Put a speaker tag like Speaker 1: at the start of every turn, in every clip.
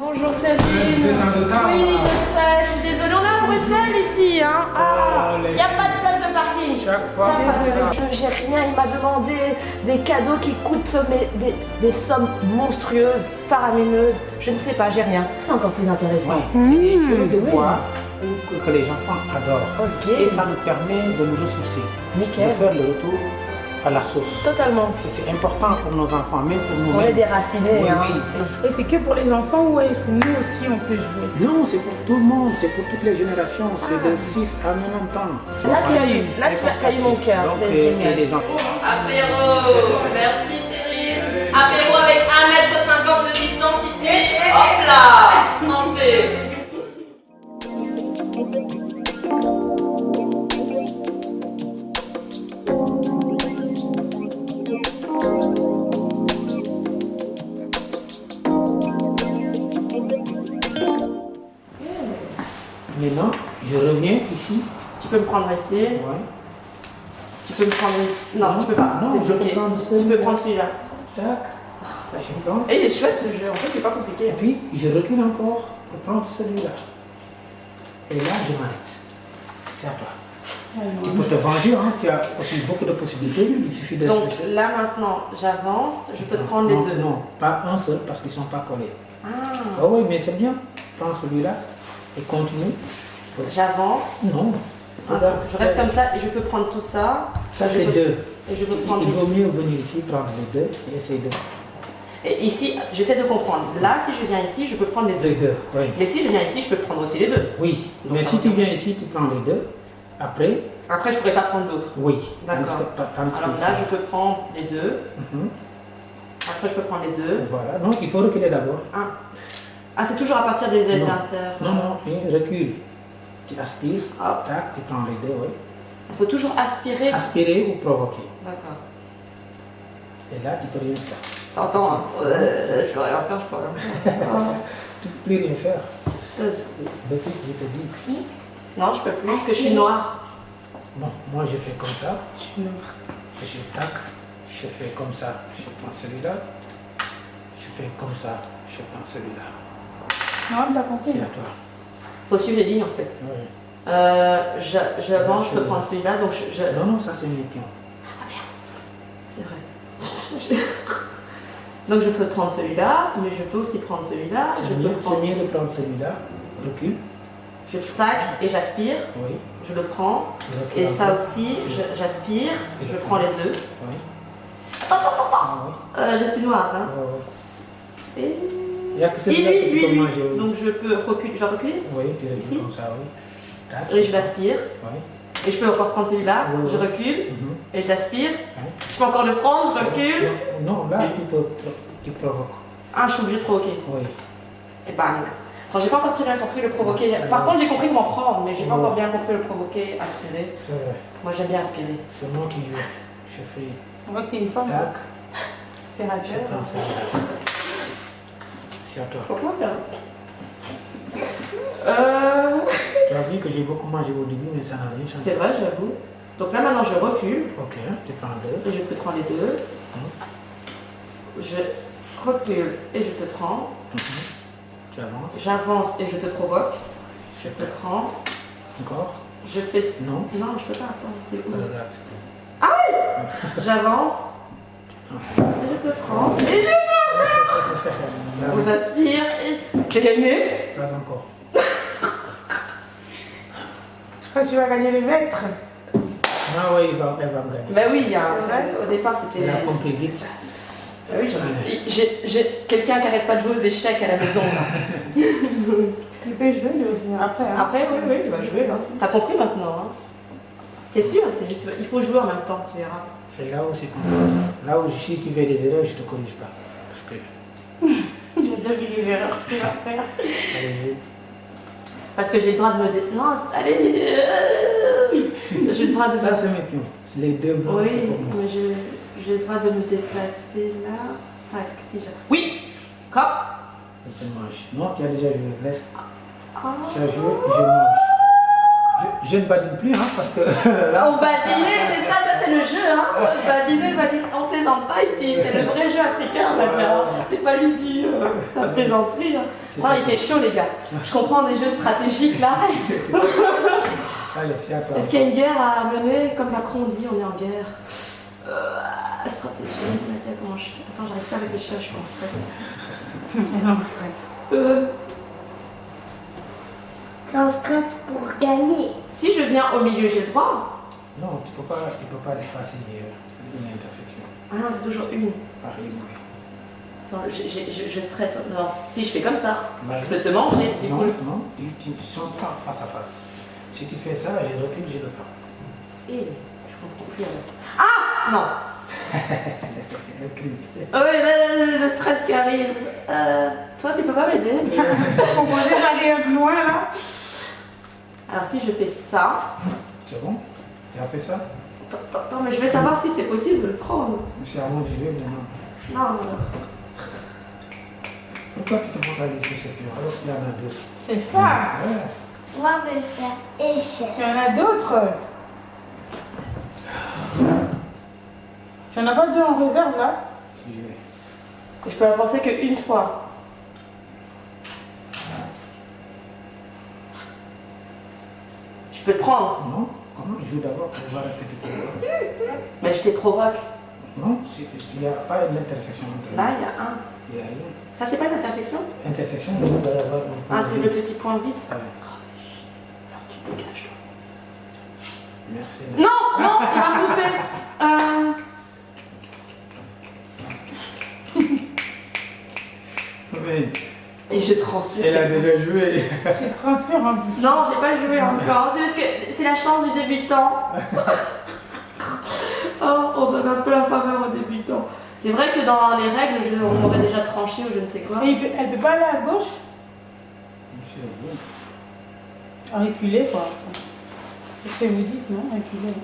Speaker 1: Bonjour Céline.
Speaker 2: Vous êtes en retard.
Speaker 1: Oui, je sais, je suis désolée. On est à Bruxelles ici, hein. Ah, il n'y a pas de place de parking.
Speaker 2: Chaque fois,
Speaker 1: J'ai rien, il m'a demandé des cadeaux qui coûtent des sommes monstrueuses, faramineuses. Je ne sais pas, j'ai rien. C'est encore plus intéressant.
Speaker 2: c'est des jeux de bois que les enfants adorent.
Speaker 1: Ok.
Speaker 2: Et ça nous permet de nous ressourcer,
Speaker 1: Nickel.
Speaker 2: de faire le retour à la source.
Speaker 1: Totalement.
Speaker 2: C'est important pour nos enfants, même pour nous.
Speaker 1: On est déracinés,
Speaker 2: Oui,
Speaker 1: hein.
Speaker 2: oui.
Speaker 3: Et c'est que pour les enfants ou est-ce que nous aussi on peut jouer?
Speaker 2: Non, c'est pour tout le monde, c'est pour toutes les générations, c'est de 6 à 90 ans.
Speaker 1: Là, tu as eu mon cœur,
Speaker 2: Donc,
Speaker 1: c'est
Speaker 2: et
Speaker 1: génial.
Speaker 2: les enfants.
Speaker 4: Apéro, merci Cyril. Apéro avec 1,50 m de distance ici. Hop là, santé.
Speaker 2: Maintenant, je reviens ici.
Speaker 1: Tu peux me prendre ici.
Speaker 2: Ouais.
Speaker 1: Tu peux me prendre ici. Non, tu peux pas.
Speaker 2: Non,
Speaker 1: C'est
Speaker 2: je
Speaker 1: bloqué.
Speaker 2: peux prendre
Speaker 1: Tu
Speaker 2: celui-là.
Speaker 1: peux prendre celui-là.
Speaker 2: Tac. Ça donc.
Speaker 1: Et il est chouette ce jeu. En fait, c'est pas compliqué.
Speaker 2: Et puis, je recule encore pour prendre celui-là. Et là, je m'arrête. C'est à toi. Tu peux te venger, hein, tu as aussi beaucoup de possibilités. Il suffit de
Speaker 1: Donc
Speaker 2: réfléchir.
Speaker 1: là maintenant, j'avance. Je peux prendre les
Speaker 2: Non,
Speaker 1: deux.
Speaker 2: Non, pas un seul parce qu'ils ne sont pas collés.
Speaker 1: Ah.
Speaker 2: Ah oui, mais c'est bien. Prends celui-là et continue.
Speaker 1: J'avance.
Speaker 2: Non.
Speaker 1: Ah,
Speaker 2: Regarde.
Speaker 1: je reste comme ça et je peux prendre tout ça.
Speaker 2: Ça,
Speaker 1: Je
Speaker 2: c'est
Speaker 1: peux-
Speaker 2: deux.
Speaker 1: Et je peux prendre
Speaker 2: Il vaut
Speaker 1: ici.
Speaker 2: mieux venir ici, prendre les deux et essayer de.
Speaker 1: Et ici, j'essaie de comprendre. Là, si je viens ici, je peux prendre les
Speaker 2: Les
Speaker 1: deux.
Speaker 2: deux, oui.
Speaker 1: Mais si je viens ici, je peux prendre aussi les deux.
Speaker 2: Oui,
Speaker 1: Donc,
Speaker 2: mais
Speaker 1: ça
Speaker 2: si
Speaker 1: va
Speaker 2: tu
Speaker 1: bien.
Speaker 2: viens ici, tu prends les deux. Après,
Speaker 1: Après, je pourrais pas prendre d'autres.
Speaker 2: oui.
Speaker 1: D'accord.
Speaker 2: Tandis que
Speaker 1: Alors
Speaker 2: ici.
Speaker 1: là, je peux prendre les deux.
Speaker 2: Mhm.
Speaker 1: Après, je peux prendre les deux.
Speaker 2: Voilà, non, il faut reculer d'abord.
Speaker 1: Ah, c'est toujours à partir des ailes
Speaker 2: Non.
Speaker 1: inter.
Speaker 2: Non, non, recule. Tu aspires,
Speaker 1: Hop.
Speaker 2: tac, tu prends les deux, oui.
Speaker 1: Il faut toujours aspirer.
Speaker 2: Aspirer ou provoquer.
Speaker 1: D'accord.
Speaker 2: Et là, tu peux rien faire.
Speaker 1: T'entends, hein. Je peux rien faire, je peux rien faire.
Speaker 2: Tu ne peux plus rien faire.
Speaker 1: Ah.
Speaker 2: Le fils, je te dis.
Speaker 1: Non, je peux plus parce que je suis noire.
Speaker 2: Bon, moi je fais comme ça. Je tac, je fais comme ça, je prends celui-là. Je fais comme ça, je prends celui-là.
Speaker 3: Non, t'as compris.
Speaker 2: C'est à toi.
Speaker 1: Faut suivre les lignes en fait.
Speaker 2: Oui.
Speaker 1: J'avance, je peux prendre celui-là, donc
Speaker 2: Non, non, ça c'est mes pions.
Speaker 1: c'est vrai. Donc je peux prendre celui-là, mais je peux aussi prendre celui-là.
Speaker 2: C'est
Speaker 1: Je peux
Speaker 2: mieux,
Speaker 1: prendre.
Speaker 2: c'est mieux de prendre celui-là. Recule.
Speaker 1: Je tac et j'aspire.
Speaker 2: Oui.
Speaker 1: Je le prends.
Speaker 2: Recule
Speaker 1: Et ça
Speaker 2: encore.
Speaker 1: aussi, j'aspire.
Speaker 2: Et
Speaker 1: Je
Speaker 2: je
Speaker 1: prends les deux.
Speaker 2: Oui.
Speaker 1: Attends.
Speaker 2: Ah, oui.
Speaker 1: Je suis noire. Hein.
Speaker 2: Oh, oui.
Speaker 1: Et...
Speaker 2: Il n'y a que celui-là que tu peux manger. Oui.
Speaker 1: Donc je peux reculer. Je recule.
Speaker 2: Oui, tu recules
Speaker 1: Ici.
Speaker 2: comme ça, oui. Tac.
Speaker 1: Et je l'aspire.
Speaker 2: Oui.
Speaker 1: Et je peux encore prendre celui-là.
Speaker 2: Oui,
Speaker 1: Je
Speaker 2: oui.
Speaker 1: recule.
Speaker 2: Mhm.
Speaker 1: Et j'aspire.
Speaker 2: Oui.
Speaker 1: Je peux encore le prendre. Je recule.
Speaker 2: Non, là tu provoques.
Speaker 1: Ah, je suis obligée de provoquer.
Speaker 2: Oui.
Speaker 1: Et bang. Attends, j'ai pas encore très bien compris le provoquer. Par contre, j'ai compris comment prendre, mais j'ai pas encore bien compris le provoquer, aspirer.
Speaker 2: C'est vrai.
Speaker 1: Moi, j'aime bien aspirer.
Speaker 2: C'est moi qui joue. Je fais
Speaker 3: On voit que t'es une femme.
Speaker 2: tac. Je
Speaker 3: Aspirateur.
Speaker 2: prends ça. C'est à toi.
Speaker 1: Pourquoi faire
Speaker 2: Tu as vu que j'ai beaucoup mangé au début, mais ça n'a rien changé.
Speaker 1: C'est vrai, j'avoue. Donc là, maintenant, je recule.
Speaker 2: Ok, tu prends deux.
Speaker 1: Et je te prends les deux. Je recule et je te prends.
Speaker 2: Tu avances.
Speaker 1: J'avance et je te provoque. Je te prends.
Speaker 2: Encore.
Speaker 1: Je fais...
Speaker 2: Non.
Speaker 1: Non, je peux pas. Attends, t'es où
Speaker 2: Regarde.
Speaker 1: J'avance. Et je te prends. Et j'aspire. Et... J'ai gagné.
Speaker 2: Pas encore.
Speaker 3: Je crois que tu vas gagner le maître.
Speaker 2: Ah oui, elle va me gagner.
Speaker 1: Bah oui, au départ, c'était...
Speaker 2: Elle a compris vite.
Speaker 1: Ah oui, j'ai quelqu'un qui n'arrête pas de jouer aux échecs à la maison. Là.
Speaker 3: Il peut jouer lui aussi après. Hein.
Speaker 1: Après, oui, tu vas jouer là. T'as compris maintenant, hein. T'es sûr, il faut jouer en même temps, tu verras.
Speaker 2: C'est là où c'est compliqué. Là où si tu fais des erreurs, je ne te corrige pas. Parce que.
Speaker 3: Je vais dire les erreurs que tu vas faire.
Speaker 2: Allez, vite.
Speaker 1: Parce que j'ai le droit de me... Non, allez... J'ai le droit de...
Speaker 2: Ça, c'est mes pions. C'est les deux blancs, c'est
Speaker 1: Oui,
Speaker 2: pour moi.
Speaker 1: mais j'ai le droit de me déplacer là. Tac, si j'ai... Oui. Hop.
Speaker 2: Je mange. Non, tu as déjà joué. Laisse.
Speaker 1: Ah.
Speaker 2: Tu as joué, je mange. Je ne badine plus, hein, parce que là.
Speaker 1: On badinait, c'est ça c'est le jeu, hein. Badiner, on fait plaisante pas ici, c'est le vrai jeu africain, d'accord. C'est pas juste la plaisanterie. Hein. Non, il fait chaud, les gars. Je comprends des jeux stratégiques là.
Speaker 2: Allez, c'est à toi.
Speaker 1: Est-ce qu'il y a une guerre à mener? Comme Macron dit, on est en guerre. Stratégie, Nadia, comment je fais? Attends, j'arrive pas à réfléchir, je suis en stress.
Speaker 3: Énorme stress.
Speaker 5: J'en stress pour gagner.
Speaker 1: Si je viens au milieu, j'ai le droit?
Speaker 2: Non, tu peux pas dépasser une intersection.
Speaker 1: Ah, c'est toujours une.
Speaker 2: Pareil, oui.
Speaker 1: Attends, je stresse. Non, si je fais comme ça,
Speaker 2: Bah,
Speaker 1: je peux te manger, du
Speaker 2: non,
Speaker 1: coup.
Speaker 2: non, tu ne sens pas face à face. Si tu fais ça, je recule, je le prends.
Speaker 1: Et je comprends plus alors. Ah non.
Speaker 2: Elle crie.
Speaker 1: Oui, le stress qui arrive. Toi, tu peux pas m'aider.
Speaker 3: On va déjà aller un peu loin là.
Speaker 1: Alors si je fais ça,
Speaker 2: C'est bon? Tu as fait ça?
Speaker 1: attends, mais je vais savoir si c'est possible de le prendre.
Speaker 2: C'est avant d'y jouer maintenant.
Speaker 1: Non, non.
Speaker 2: Pourquoi tu te focalises sur cette pion alors qu'il y en a d'autres?
Speaker 3: C'est ça.
Speaker 2: Ouais.
Speaker 5: Moi, je vais faire échec.
Speaker 3: Tu en as d'autres. Tu en as pas deux en réserve là?
Speaker 2: J'y vais.
Speaker 1: Je peux avancer qu'une fois. Je peux te prendre,
Speaker 2: Non? Comment je joue d'abord pour voir ce que tu peux voir?
Speaker 1: mais je te provoque.
Speaker 2: Non, il n'y a pas une intersection entre
Speaker 1: Là,
Speaker 2: nous.
Speaker 1: il y a un.
Speaker 2: Il y a une
Speaker 1: Ça, c'est pas une intersection?
Speaker 2: intersection, mais il doit y avoir un point
Speaker 1: Ah, c'est le
Speaker 2: vide.
Speaker 1: petit point vide.
Speaker 2: Ouais.
Speaker 1: Alors tu te dégages.
Speaker 2: Merci.
Speaker 1: Non, non, il va me bouffer.
Speaker 2: Oui,
Speaker 1: Et je transpire.
Speaker 2: elle a déjà joué.
Speaker 3: Tu transpires en plus.
Speaker 1: Non, j'ai pas joué encore. C'est parce que c'est la chance du débutant. Oh, on donne un peu la faveur aux débutants. C'est vrai que dans les règles, on aurait déjà tranché ou je ne sais quoi.
Speaker 3: Et elle peut pas aller à gauche?
Speaker 2: C'est bon.
Speaker 3: À reculer quoi. C'est ce que vous dites, non? Reculer.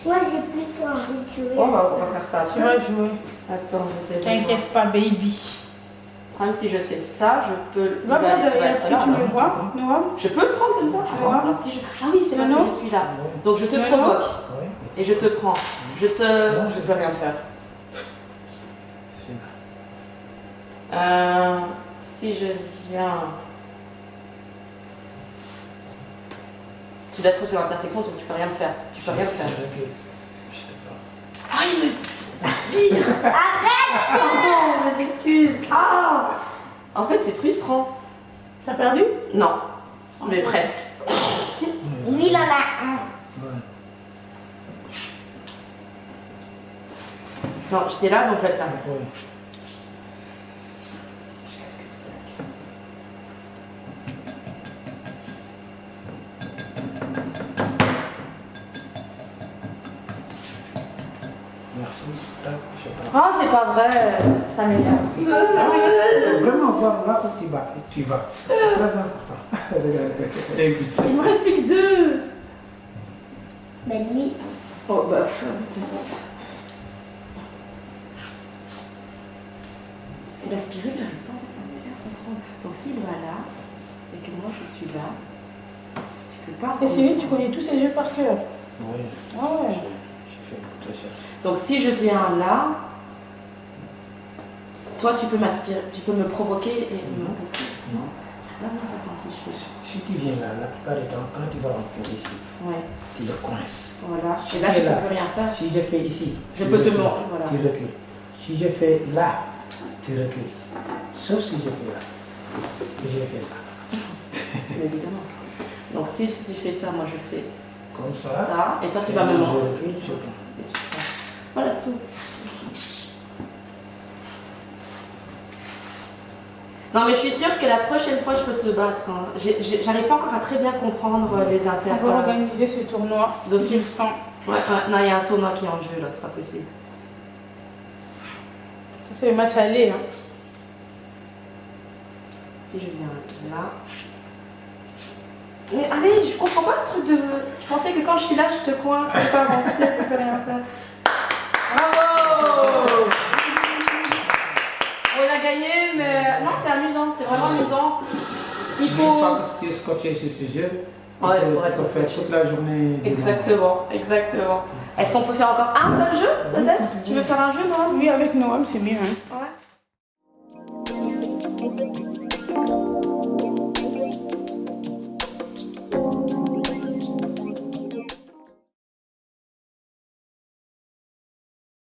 Speaker 5: Moi, j'ai plutôt envie de jouer.
Speaker 1: Bon, on va faire ça.
Speaker 3: Tu vas jouer.
Speaker 1: Attends, je sais.
Speaker 3: T'inquiète pas, baby.
Speaker 1: Même si je fais ça, je peux.
Speaker 3: Va voir
Speaker 1: tu vas
Speaker 3: derrière,
Speaker 1: être
Speaker 3: est-ce
Speaker 1: là,
Speaker 3: que tu
Speaker 1: là.
Speaker 3: me vois, Noam?
Speaker 1: Je peux le prendre comme ça.
Speaker 3: Tu vois.
Speaker 1: Alors, si je... Ah oui, c'est parce que
Speaker 3: Non.
Speaker 1: je suis là. Donc je te
Speaker 3: Non.
Speaker 1: provoque
Speaker 2: Oui.
Speaker 1: et je te prends. Je peux rien faire. Si je viens. Tu dois être sur l'intersection, donc tu peux rien me faire. Tu peux rien me faire.
Speaker 2: Je sais pas.
Speaker 1: Ah, il me aspire. Arrête. Pardon, mes excuses. Ah. En fait, c'est frustrant.
Speaker 3: T'as perdu?
Speaker 1: Non, mais presque.
Speaker 5: Lui, il en a un.
Speaker 2: Ouais.
Speaker 1: Non, j'étais là, donc je vais être là.
Speaker 2: Oui. Merci. Tac, je sais pas.
Speaker 1: Ah, c'est pas vrai. Ça m'énerve.
Speaker 2: Il faut vraiment voir là où tu vas. C'est très important. Regarde, écoute.
Speaker 1: Il me reste plus que 2.
Speaker 5: Mais lui,
Speaker 1: Oh, bah. C'est l'aspiré que j'arrive pas à comprendre. Donc, s'il va là, et que moi je suis là, tu peux pas.
Speaker 3: Et c'est lui, tu connais tous ces jeux par cœur.
Speaker 2: Oui.
Speaker 3: Ah ouais.
Speaker 2: J'ai fait beaucoup de recherches.
Speaker 1: Donc, si je viens là, toi tu peux m'aspirer, tu peux me provoquer et me bouffer.
Speaker 2: Non.
Speaker 1: Là, non, attends, si je fais ça.
Speaker 2: Si tu viens là, la plupart du temps, quand tu vas rentrer ici,
Speaker 1: Ouais,
Speaker 2: tu le coinces.
Speaker 1: voilà.
Speaker 2: Si
Speaker 1: Et là,
Speaker 2: tu
Speaker 1: tu
Speaker 2: es là.
Speaker 1: peux rien faire.
Speaker 2: Si je fais ici,
Speaker 1: Je
Speaker 2: tu
Speaker 1: peux te
Speaker 2: recules.
Speaker 1: mordre, voilà.
Speaker 2: Tu recules. Si je fais là, tu recules. Sauf si je fais là. Et je fais ça.
Speaker 1: Mais évidemment. Donc, si tu fais ça, moi je fais
Speaker 2: Comme ça.
Speaker 1: ça, et toi tu vas me
Speaker 2: Je
Speaker 1: mordre.
Speaker 2: recule, je prends.
Speaker 1: Et tu prends. Voilà, c'est tout. Non, mais je suis sûre que la prochaine fois, je peux te battre. Hein. J'arrive pas encore à très bien comprendre les
Speaker 3: On va
Speaker 1: intérêts.
Speaker 3: organiser ce tournoi.
Speaker 1: Donc,
Speaker 3: Tu le sens.
Speaker 1: Ouais, non, il y a un tournoi qui est en jeu là, c'est pas possible.
Speaker 3: C'est le match aller. Hein.
Speaker 1: Si je viens là. Mais allez, je comprends pas ce truc de. Je pensais que quand je suis là, je te coins, je peux pas avancer, je peux rien faire. Bravo! On a gagné, mais non, c'est amusant, c'est vraiment amusant. Il
Speaker 2: Une
Speaker 1: faut.
Speaker 2: fois que tu es scotché sur ce jeu, tu
Speaker 1: Ouais,
Speaker 2: peux
Speaker 1: pour être
Speaker 2: faire
Speaker 1: scotché.
Speaker 2: toute la journée. dedans.
Speaker 1: Exactement, exactement. Est-ce qu'on peut faire encore un seul jeu, peut-être? Tu veux faire un jeu, Noam?
Speaker 3: Oui, avec Noam, c'est mieux. Hein.
Speaker 1: Ouais.